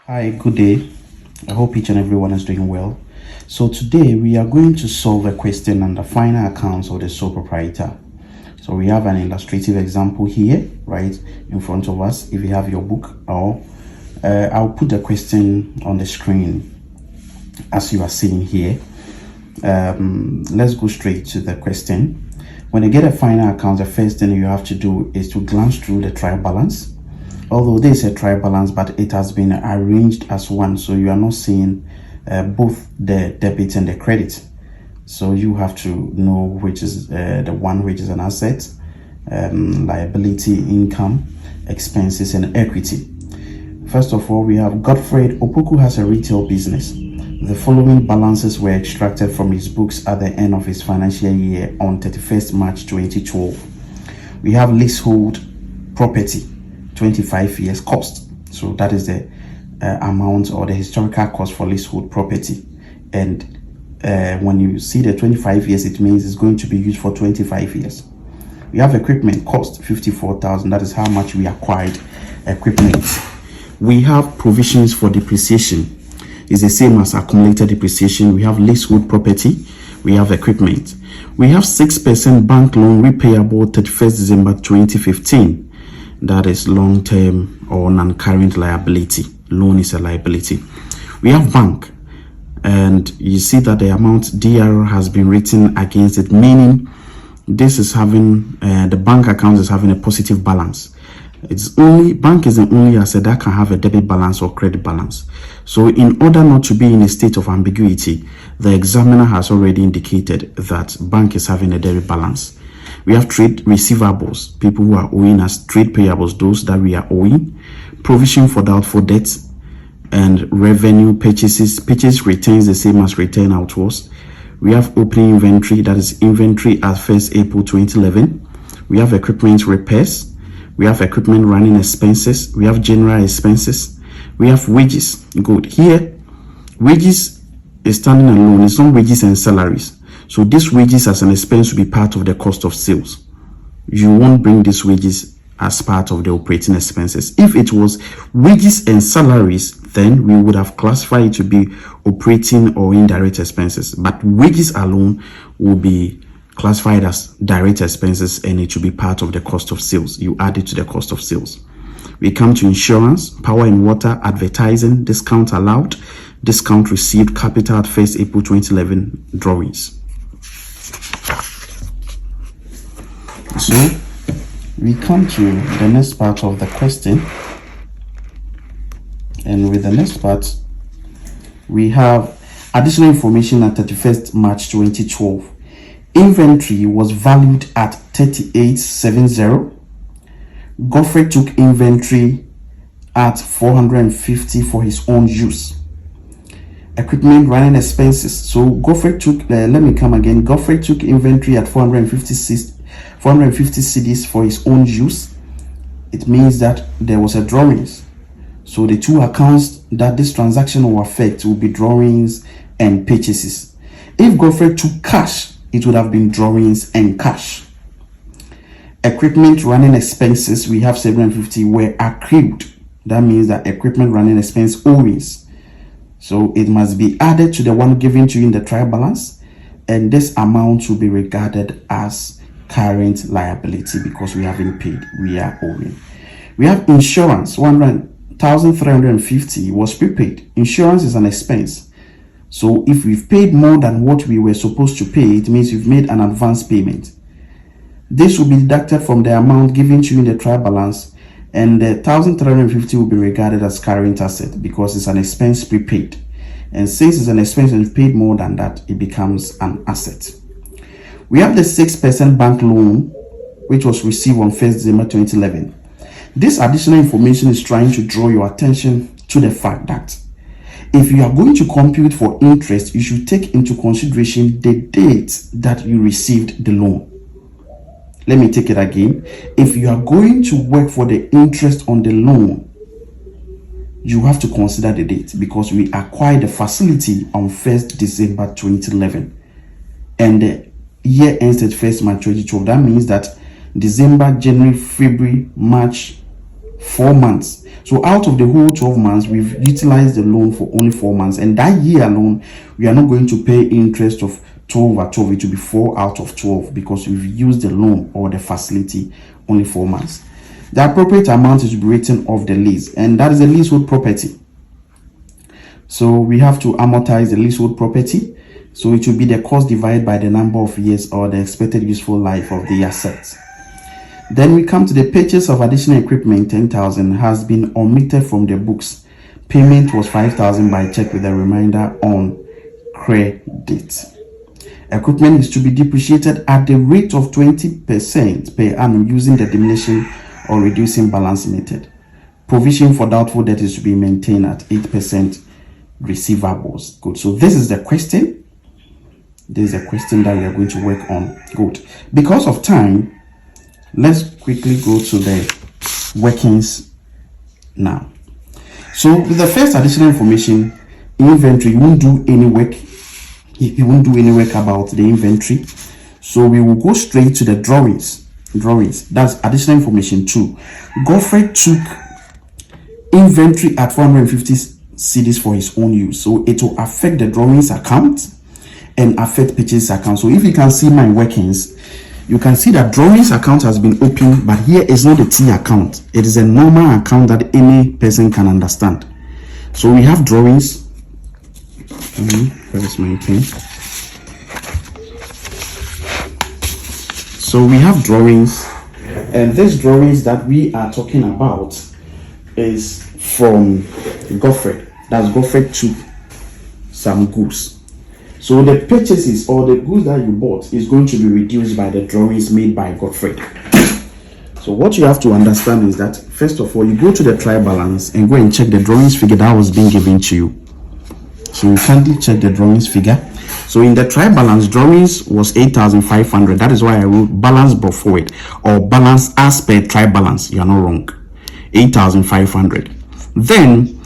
Hi, good day. I hope each and everyone is doing well. So today we are going to solve a question on the final accounts of the sole proprietor. So we have an illustrative example here, right, in front of us. If you have your book, or I'll put the question on the screen as you are seeing here. Let's go straight to the question. When you get a final account, the first thing you have to do is to glance through the trial balance. Although there is a trial balance, but it has been arranged as one, so you are not seeing both the debit and the credit. So you have to know which is the one which is an asset, liability, income, expenses, and equity. First of all, we have Godfred Opoku has a retail business. The following balances were extracted from his books at the end of his financial year on 31st March 2012. We have leasehold property, 25 years cost. So that is the amount or the historical cost for leasehold property. And when you see the 25 years, it means it's going to be used for 25 years. We have equipment cost 54,000. That is how much we acquired equipment. We have provisions for depreciation. It's the same as accumulated depreciation. We have leasehold property. We have equipment. We have 6% bank loan repayable 31st December 2015. That is long-term or non-current liability. Loan is a liability. We have bank, and you see that the amount DR has been written against it, meaning this is having the bank account is having a positive balance. It's only bank is the only asset that can have a debit balance or credit balance. So in order not to be in a state of ambiguity, the examiner has already indicated that bank is having a debit balance. We have trade receivables, people who are owing us, trade payables, those that we are owing, provision for doubtful debts, and revenue purchases. Purchase retains the same as return outwards. We have opening inventory, that is inventory at 1st April 2011. We have equipment repairs. We have equipment running expenses. We have general expenses. We have wages. Good. Here, wages is standing alone. It's not wages and salaries. So this wages as an expense will be part of the cost of sales. You won't bring these wages as part of the operating expenses. If it was wages and salaries, then we would have classified it to be operating or indirect expenses. But wages alone will be classified as direct expenses, and it should be part of the cost of sales. You add it to the cost of sales. We come to insurance, power and water, advertising, discount allowed, discount received, capital at 1st April 2011, drawings. So we come to the next part of the question, and with the next part we have additional information at 31st March 2012. Inventory was valued at 3870. Godfrey took inventory at 450 for his own use. Equipment running expenses. So Godfrey took Godfrey took inventory at 450 cedis for his own use. It means that there was a drawings. So the two accounts that this transaction will affect will be drawings and purchases. If Godfrey took cash, it would have been drawings and cash. Equipment running expenses, we have 750 were accrued. That means that equipment running expense owings. So it must be added to the one given to you in the trial balance, and this amount will be regarded as current liability because we haven't paid, we are owing. We have insurance, 1,350 was prepaid. Insurance is an expense. So if we've paid more than what we were supposed to pay, it means we've made an advance payment. This will be deducted from the amount given to you in the trial balance, and the 1,350 will be regarded as current asset because it's an expense prepaid. And since it's an expense and paid more than that, it becomes an asset. We have the 6% bank loan, which was received on 1st December 2011. This additional information is trying to draw your attention to the fact that if you are going to compute for interest, you should take into consideration the date that you received the loan. Let me take it again. If you are going to work for the interest on the loan, you have to consider the date because we acquired the facility on 1st December 2011 and the year ends at 1st March 2012. That means that December, January, February, March, 4 months. So out of the whole 12 months, we've utilized the loan for only 4 months, and that year alone we are not going to pay interest of 12 over 12. It will be 4 out of 12 because we've used the loan or the facility only 4 months. The appropriate amount is to be written off the lease, and that is the leasehold property. So we have to amortize the leasehold property. So it will be the cost divided by the number of years or the expected useful life of the assets. Then we come to the purchase of additional equipment. 10,000 has been omitted from the books. Payment was 5,000 by check with a reminder on credit. Equipment is to be depreciated at the rate of 20% per annum using the diminishing or reducing balance method. Provision for doubtful debt is to be maintained at 8% receivables. Good. So this is the question. This is a question that we are going to work on. Good. Because of time, let's quickly go to the workings now. So with the first additional information, inventory, you won't do any work. You won't do any work about the inventory. So we will go straight to the drawings. That's additional information 2. Godfrey took inventory at 450 cedis for his own use. So it will affect the drawings account and affect purchase account. So if you can see my workings, you can see that drawings account has been opened, but here is not the T account. It is a normal account that any person can understand. So we have drawings. Where is my pen? So we have drawings, and this drawings that we are talking about is from Godfrey. That's Godfrey took some goods. So the purchases or the goods that you bought is going to be reduced by the drawings made by Godfrey. So what you have to understand is that, first of all, you go to the trial balance and go and check the drawings figure that was being given to you. So you kindly check the drawings figure. So in the trial balance, drawings was 8,500. That is why I wrote balance brought forward or balance as per trial balance. You are not wrong. 8,500. Then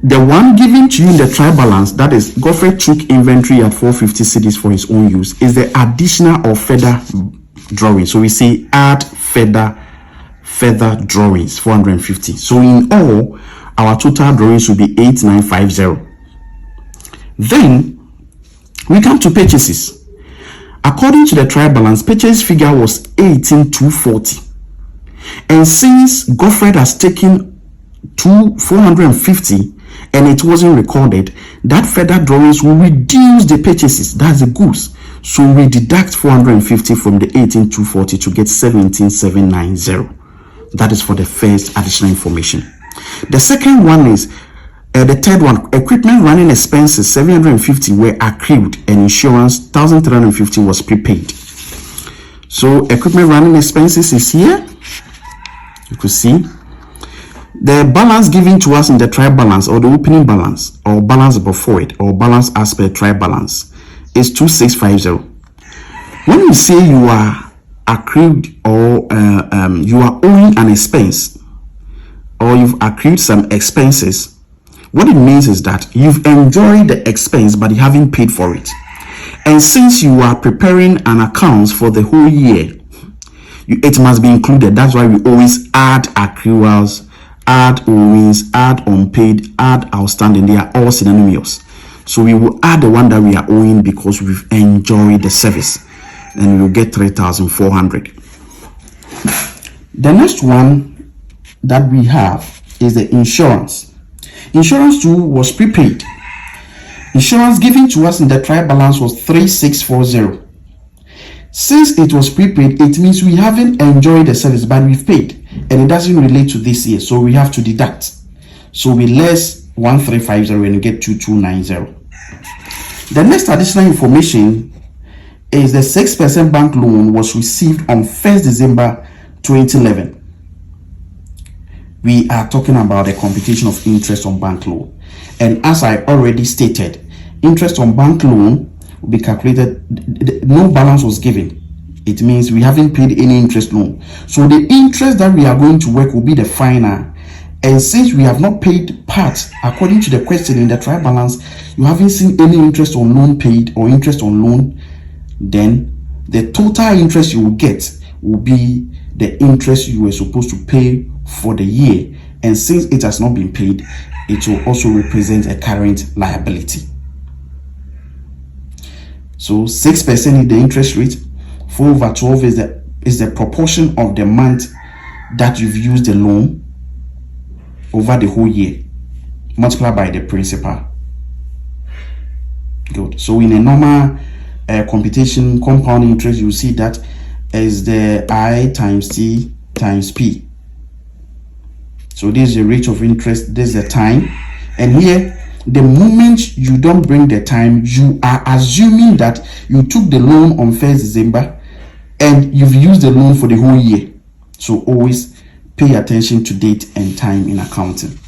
the one given to you in the trial balance, that is Godfrey took inventory at 450 cedis for his own use, is the additional or further drawing. So we say add further drawings 450. So in all, our total drawings will be 8950. Then we come to purchases. According to the trial balance, purchase figure was 18,240. And since Godfrey has taken 450 and it wasn't recorded, that further drawings will reduce the purchases. That's the goods. So we deduct 450 from the 18,240 to get 17,790. That is for the first additional information. The second one is the third one, equipment running expenses 750 were accrued and insurance 1,350 was prepaid. So equipment running expenses is here. You could see the balance given to us in the trial balance or the opening balance or balance before it or balance as per trial balance is 2650. When you say you are accrued or you are owing an expense or you've accrued some expenses, what it means is that you've enjoyed the expense but you haven't paid for it. And since you are preparing an account for the whole year, it must be included. That's why we always add accruals, add owings, add unpaid, add outstanding. They are all synonymous. So we will add the one that we are owing because we've enjoyed the service, and we will get 3,400. The next one that we have is the insurance. Insurance too was prepaid. Insurance given to us in the trial balance was 3,640. Since it was prepaid, it means we haven't enjoyed the service, but we've paid, and it doesn't relate to this year, so we have to deduct. So we less 1,350 and you get 2,290. The next additional information is the 6% bank loan was received on 1st December 2011. We are talking about the computation of interest on bank loan, and as I already stated, interest on bank loan will be calculated. No balance was given. It means we haven't paid any interest loan, so the interest that we are going to work will be the final. And since we have not paid part according to the question in the trial balance, you haven't seen any interest on loan paid or interest on loan, then the total interest you will get will be the interest you were supposed to pay for the year, and since it has not been paid, it will also represent a current liability. So 6% is the interest rate. 4 over 12 is the proportion of the month that you've used the loan over the whole year, multiplied by the principal. Good. So in a normal computation, compound interest, you see that is the I times T times P. So this is the rate of interest, this is the time, and here the moment you don't bring the time, you are assuming that you took the loan on 1st December and you've used the loan for the whole year. So always pay attention to date and time in accounting.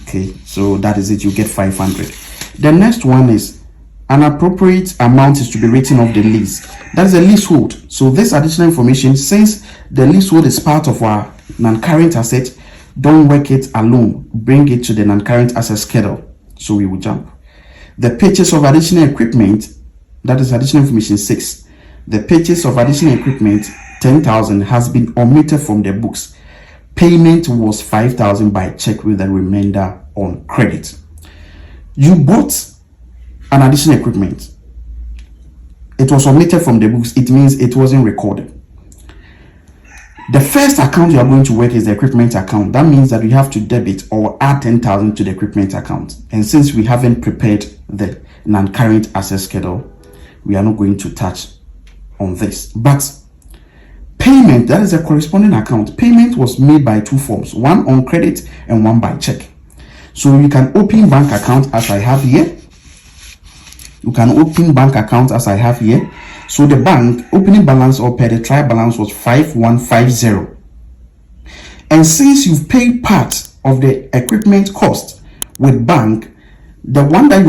Okay, so that is it. You get 500. The next one is an appropriate amount is to be written off the lease. That's a leasehold. So this additional information, since the leasehold is part of our non-current asset, don't work it alone. Bring it to the non-current asset schedule. So we will jump. The purchase of additional equipment, that is additional information 6. The purchase of additional equipment 10,000 has been omitted from the books. Payment was 5,000 by check with the remainder on credit. You bought an additional equipment. It was omitted from the books. It means it wasn't recorded. The first account you are going to work is the equipment account. That means that we have to debit or add 10,000 to the equipment account. And since we haven't prepared the non-current asset schedule, we are not going to touch on this. But payment, that is a corresponding account. Payment was made by 2 forms, one on credit and one by check. So you can open bank account as I have here. You can open bank account as I have here. So the bank opening balance or per the trial balance was 5150. And since you've paid part of the equipment cost with bank, the one that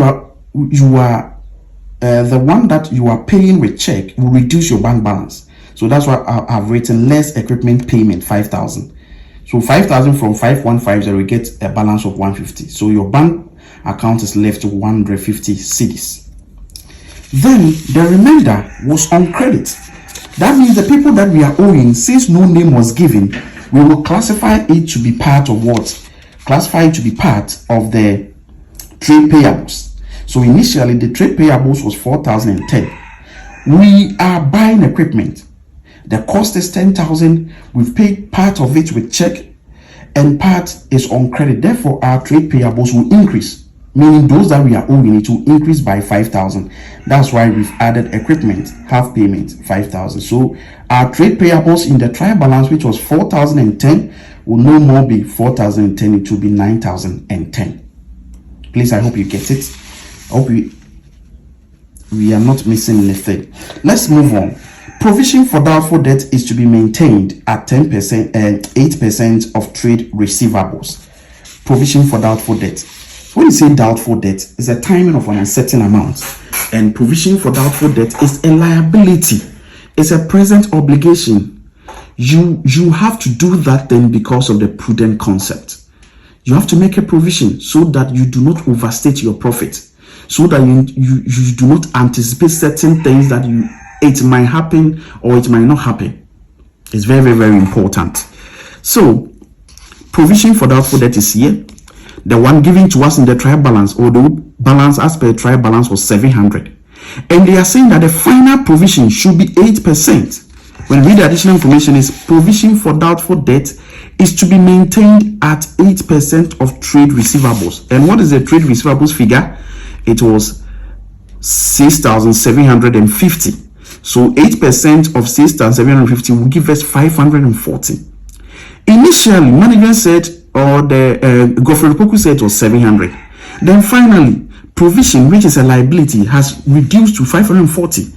you are paying with check will reduce your bank balance. So that's why I've written less equipment payment 5,000. So 5,000 from 5150, you get a balance of 150. So your bank account is left with 150 cedis. Then the remainder was on credit. That means the people that we are owing, since no name was given, we will classify it to be part of what? Classify it to be part of the trade payables. So initially the trade payables was 4,010. We are buying equipment. The cost is 10,000. We've paid part of it with check and part is on credit. Therefore, our trade payables will increase, meaning those that we are owing, it will increase by 5,000. That's why we've added equipment, half payment, 5,000. So our trade payables in the trial balance, which was 4,010, will no more be 4,010. It will be 9,010. Please, I hope you get it. I hope we are not missing anything. Let's move on. Provision for doubtful debt is to be maintained at 10% and 8% of trade receivables. Provision for doubtful debt. When you say doubtful debt, it's a timing of an uncertain amount. And provision for doubtful debt is a liability. It's a present obligation. You have to do that then because of the prudent concept. You have to make a provision so that you do not overstate your profit. So that you do not anticipate certain things that it might happen or it might not happen. It's very, very, very important. So, provision for doubtful debt is here. The one given to us in the trial balance, or the balance as per trial balance, was 700. And they are saying that the final provision should be 8%. When we read the additional information, is provision for doubtful debt is to be maintained at 8% of trade receivables. And what is the trade receivables figure? It was 6,750. So 8% of 6,750 will give us 540. Initially, management said, or the Godfrey Poku said it was 700. Then finally, provision, which is a liability, has reduced to 540.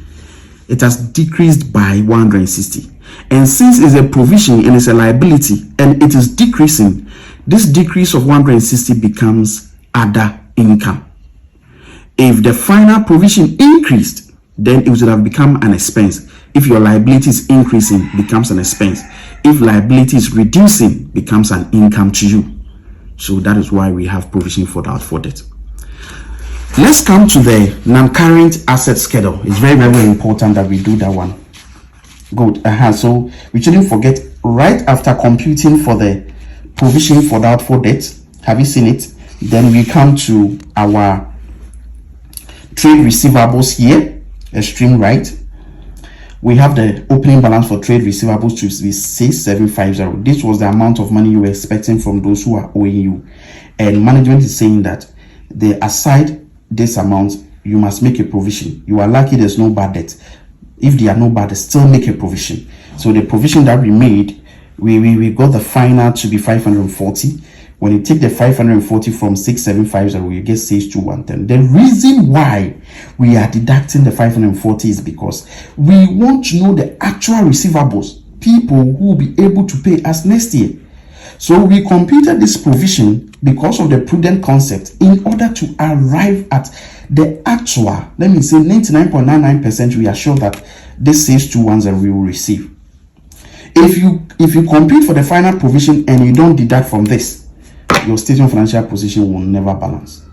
It has decreased by 160. And since it's a provision and it's a liability and it is decreasing, this decrease of 160 becomes other income. If the final provision increased, then it would have become an expense. If your liability is increasing, it becomes an expense. If liability is reducing, it becomes an income to you. So that is why we have provision for doubtful debt. Let's come to the non-current asset schedule. It's very, very important that we do that one. Good. So we shouldn't forget right after computing for the provision for doubtful debt, have you seen it? Then we come to our trade receivables here, extreme right. We have the opening balance for trade receivables to be 6750. This was the amount of money you were expecting from those who are owing you, and management is saying that they aside this amount, you must make a provision. You are lucky there's no bad debt. If there are no bad, still make a provision. So the provision that we made, we got the final to be 540. When you take the 540 from 6750, you get 62110. The reason why we are deducting the 540 is because we want to know the actual receivables, people who will be able to pay us next year. So we computed this provision because of the prudent concept in order to arrive at the actual, let me say 99.99%, we are sure that this 6210 we will receive. If you compute for the final provision and you don't deduct from this, your statement financial position will never balance.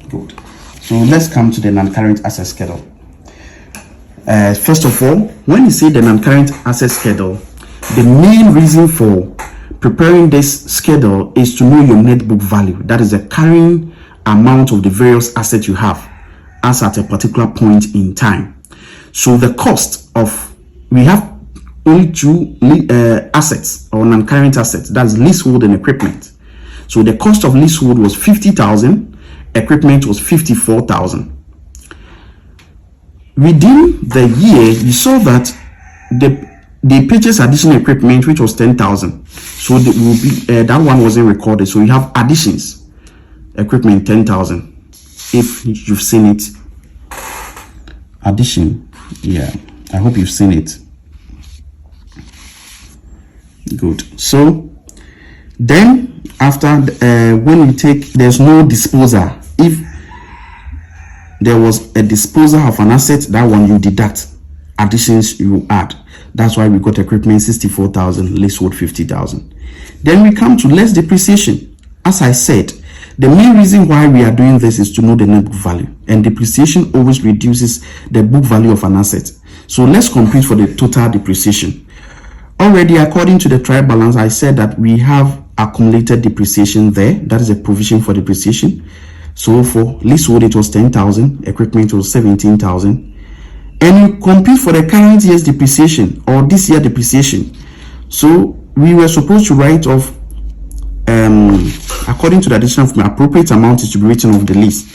Good. So let's come to the non-current asset schedule. First of all, when you say the non-current asset schedule, the main reason for preparing this schedule is to know your net book value. That is the carrying amount of the various assets you have as at a particular point in time. So the cost of, we have only two assets or non-current assets, that's leasehold and equipment. So the cost of leasehold was 50,000, equipment was 54,000. Within the year, you saw that they purchased additional equipment, which was 10,000. So will be that one wasn't recorded. So you have additions, equipment 10,000. If you've seen it, addition, yeah, I hope you've seen it. Good. So then after when you take, there's no disposal. If there was a disposal of an asset, that one you deduct, additions you add. That's why we got equipment 64,000, leasehold 50,000. Then we come to less depreciation. As I said, the main reason why we are doing this is to know the net book value, and depreciation always reduces the book value of an asset. So let's compute for the total depreciation. Already, according to the trial balance, I said that we have accumulated depreciation there. That is a provision for depreciation. So for leasehold, it was 10,000, equipment was 17,000. And you compute for the current year's depreciation or this year depreciation. So we were supposed to write off, according to the addition of the appropriate amount is to be written off the lease.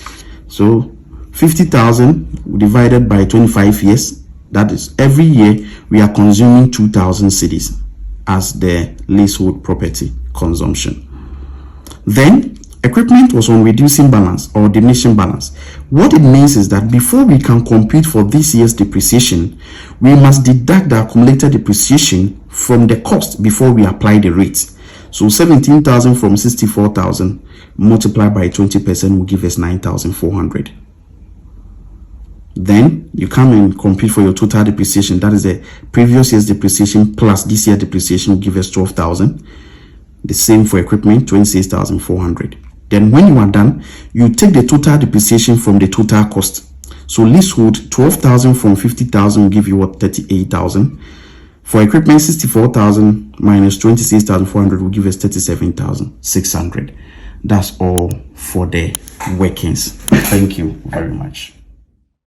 So 50,000 divided by 25 years. That is, every year we are consuming 2,000 cedis as the leasehold property consumption. Then equipment was on reducing balance or diminishing balance. What it means is that before we can compute for this year's depreciation, we must deduct the accumulated depreciation from the cost before we apply the rate. So 17,000 from 64,000 multiplied by 20% will give us 9,400. Then you come and compute for your total depreciation. That is the previous year's depreciation plus this year's depreciation will give us 12,000. The same for equipment, 26,400. Then when you are done, you take the total depreciation from the total cost. So leasehold, 12,000 from 50,000 will give you what? 38,000. For equipment, 64,000 minus 26,400 will give us 37,600. That's all for the workings. Thank you very much.